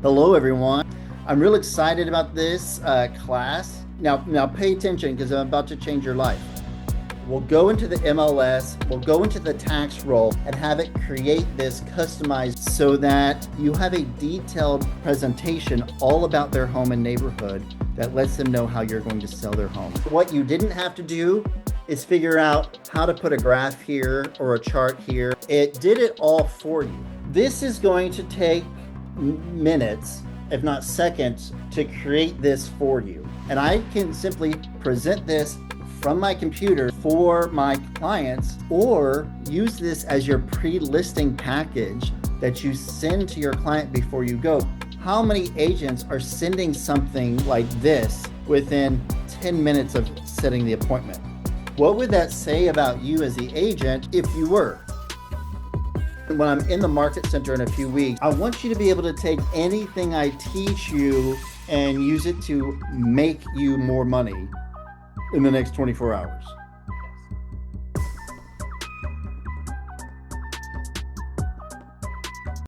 Hello, everyone. I'm real excited about this class. Now pay attention because I'm about to change your life. We'll go into the MLS, we'll go into the tax roll and have it create this customized so that you have a detailed presentation all about their home and neighborhood that lets them know how you're going to sell their home. What you didn't have to do is figure out how to put a graph here or a chart here. It did it all for you. This is going to take minutes, if not seconds, to create this for you. And I can simply present this from my computer for my clients, or use this as your pre-listing package that you send to your client before you go. How many agents are sending something like this within 10 minutes of setting the appointment? What would that say about you as the agent if you were? When I'm in the market center in a few weeks, I want you to be able to take anything I teach you and use it to make you more money in the next 24 hours.